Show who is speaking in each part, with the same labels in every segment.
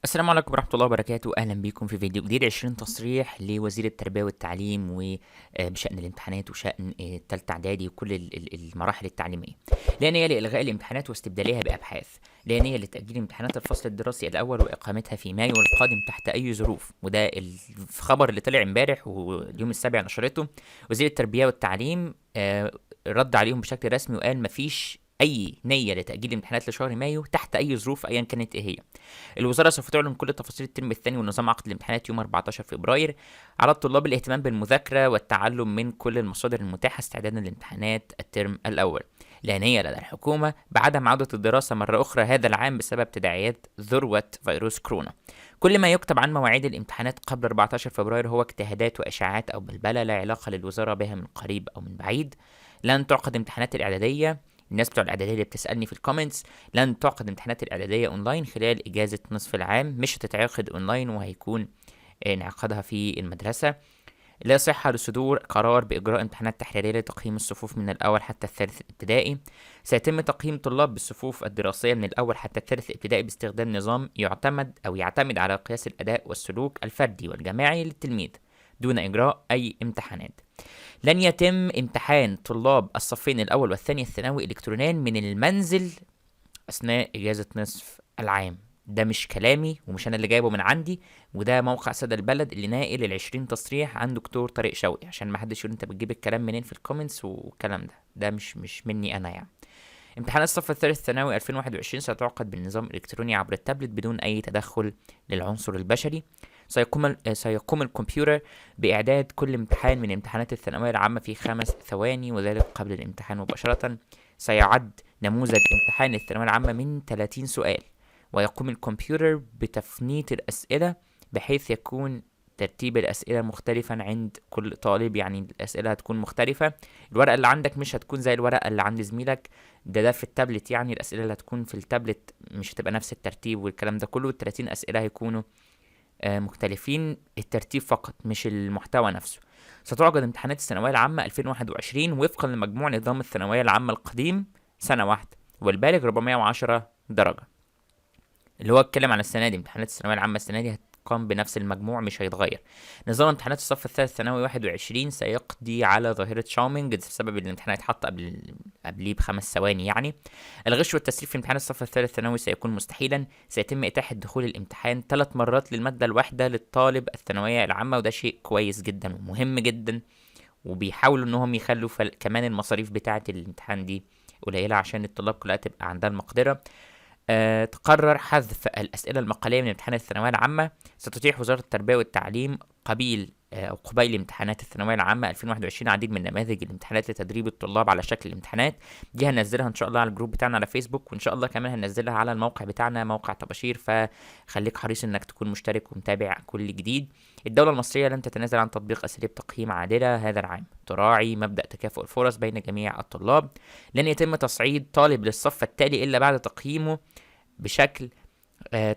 Speaker 1: السلام عليكم ورحمة الله وبركاته. أهلا بكم في فيديو جديد. 20 تصريح لوزير التربية والتعليم وبشأن الامتحانات وشأن تالتة إعدادي وكل المراحل التعليمية. لا نية لإلغاء الامتحانات واستبدالها بأبحاث. لا نية لتأجيل امتحانات الفصل الدراسي الأول وإقامتها في مايو القادم تحت أي ظروف. وده الخبر اللي طلع امبارح واليوم السابع نشرته. وزير التربية والتعليم رد عليهم بشكل رسمي وقال مفيش أي نية لتأجيل الامتحانات لشهر مايو تحت أي ظروف أيا كانت إيه هي. الوزارة سوف تعلن كل تفاصيل الترم الثاني ونظام عقد الامتحانات يوم 14 فبراير. على الطلاب الاهتمام بالمذاكرة والتعلم من كل المصادر المتاحة استعدادا لامتحانات الترم الأول. لا نية لدى الحكومة بعدم عودة الدراسة مرة أخرى هذا العام بسبب تداعيات ذروة فيروس كورونا. كل ما يكتب عن مواعيد الامتحانات قبل 14 فبراير هو اجتهادات وإشاعات أو بلبلة لا علاقة للوزارة بها من قريب أو من بعيد. لن تعقد امتحانات الإعدادية. الناس بتوع الإعدادية اللي بتسألني في الكومنتس، لن تعقد امتحانات الإعدادية أونلاين خلال إجازة نصف العام، مش هتتعقد أونلاين وهيكون انعقادها في المدرسة. لا صحة لصدور قرار بإجراء امتحانات تحريرية لتقييم الصفوف من الأول حتى الثالث الابتدائي. سيتم تقييم طلاب بالصفوف الدراسية من الأول حتى الثالث الابتدائي باستخدام نظام يعتمد على قياس الأداء والسلوك الفردي والجماعي للتلميذ دون إجراء أي امتحانات. لن يتم امتحان طلاب الصفين الأول والثاني الثانوي إلكترونيا من المنزل أثناء إجازة نصف العام. ده مش كلامي ومش أنا اللي جايبه من عندي، وده موقع سادة البلد اللي ناقل ال20 تصريح عن دكتور طارق شوقي، عشان ما حدش يقول أنت بتجيب الكلام منين في الكومنتس والكلام ده مش مني أنا يعني. امتحان الصف الثالث ثانوي 2021 ستعقد بالنظام الإلكتروني عبر التابلت بدون أي تدخل للعنصر البشري. سيقوم الكمبيوتر بإعداد كل امتحان من امتحانات الثانوية العامة في 5 ثواني وذلك قبل الامتحان مباشرة. سيعد نموذج امتحان الثانوية العامة من 30 سؤال، ويقوم الكمبيوتر بتفنيط الأسئلة بحيث يكون ترتيب الأسئلة مختلفا عند كل طالب، يعني الأسئلة هتكون مختلفة. الورقة اللي عندك مش هتكون زي الورقة اللي عند زميلك، ده في التابلت، يعني الأسئلة اللي هتكون في التابلت مش هتبقى نفس الترتيب والكلام ده كله. 30 أسئلة هيكونوا مختلفين، الترتيب فقط مش المحتوى نفسه. ستعقد امتحانات الثانوية العامة 2021 وفقا لمجموع نظام الثانوية العامة القديم سنة واحدة، والبالغ 410 درجة. اللي هو اتكلم عن السنة دي، امتحانات الثانوية العامة السنة دي هتقام بنفس المجموع مش هيتغير. نظام امتحانات الصف الثالث ثانوي 21 سيقضي على ظاهرة شاومينج بسبب ان الامتحان هيتحط قبليه ب5 ثواني يعني. الغش والتسريب في امتحان الصف الثالث ثانوي سيكون مستحيلا. سيتم إتاحة دخول الامتحان 3 مرات للمادة الواحدة للطالب الثانوية العامة، وده شيء كويس جدا ومهم جدا، وبيحاولوا انهم يخلوا كمان المصاريف بتاعة الامتحان دي قليلة عشان الطلاب كلها تبقى عندها المقدرة. تقرر حذف الأسئلة المقالية من امتحان الثانوية العامة. ستتيح وزارة التربية والتعليم قبيل امتحانات الثانوية العامة 2021 عديد من نماذج الامتحانات لتدريب الطلاب على شكل الامتحانات. دي هننزلها ان شاء الله على الجروب بتاعنا على فيسبوك، وان شاء الله كمان هننزلها على الموقع بتاعنا موقع طباشير، فخليك حريص انك تكون مشترك ومتابع كل جديد. الدولة المصرية لن تتنازل عن تطبيق أساليب تقييم عادلة هذا العام تراعي مبدأ تكافؤ الفرص بين جميع الطلاب. لن يتم تصعيد طالب للصف التالي إلا بعد تقييمه بشكل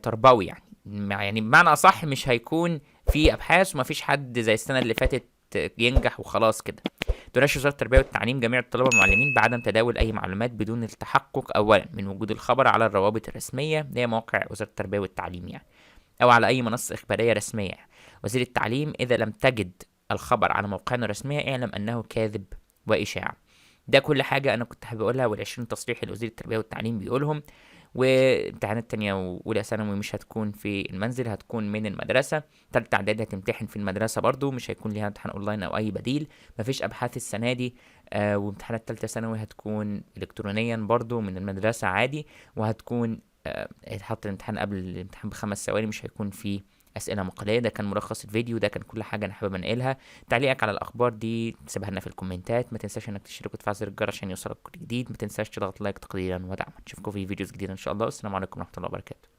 Speaker 1: تربوي، يعني بمعنى اصح مش هيكون في ابحاث ومفيش حد زي السنه اللي فاتت ينجح وخلاص كده. تناشد وزاره التربيه والتعليم جميع الطلبه والمعلمين بعدم تداول اي معلومات بدون التحقق اولا من وجود الخبر على الروابط الرسميه اللي هي مواقع وزاره التربيه والتعليم يعني، او على اي منصه اخباريه رسميه. وزير التعليم اذا لم تجد الخبر على موقعنا الرسميه اعلم انه كاذب واشاعه. ده كل حاجه انا كنت حابب اقولها، وال20 تصريح اللي وزير التربيه والتعليم بيقولهم. وامتحانات تانية وأولى ثانوي مش هتكون في المنزل، هتكون من المدرسة. تالتة إعدادي هتمتحن في المدرسة برضو، مش هيكون ليها امتحان أونلاين أو أي بديل. مفيش أبحاث السنة دي. وامتحانات تالتة ثانوي هتكون إلكترونيا برضو من المدرسة عادي، وهتكون هتحط الامتحان قبل الامتحان ب5 ثواني، مش هيكون فيه أسئلة مقالية. ده كان ملخص الفيديو، ده كان كل حاجة أنا حابب أنقلها. تعليقك على الأخبار دي سيبها لنا في الكومنتات، ما تنساش إنك تشترك وتفعل زر الجرس عشان يوصلك كل جديد، ما تنساش تضغط لايك تقديرا ودعما. نشوفكم في فيديوز جديدة إن شاء الله، والسلام عليكم ورحمة الله وبركاته.